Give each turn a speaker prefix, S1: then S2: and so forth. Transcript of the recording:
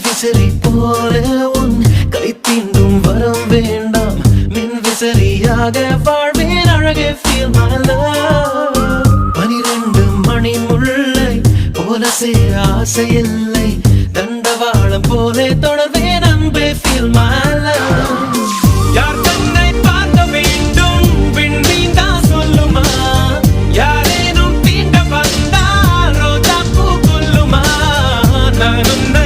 S1: விசிறி போல உன் கை தீண்டும் வரம் வேண்டாம் மின் விசிறியாக வாழ்வேன் அழகே feel my love 12 மணி முல்லை போல சேர ஆசை இல்லை தண்டவாளம் போல தொடர்வேன் அன்பே feel my love யார் தன்னை பார்க்க வேண்டும் விண்மீன் தான் சொல்லுமா யாரேனும் தீண்ட வந்தால் ரோஜா பூ கொல்லுமா நான் உன்னை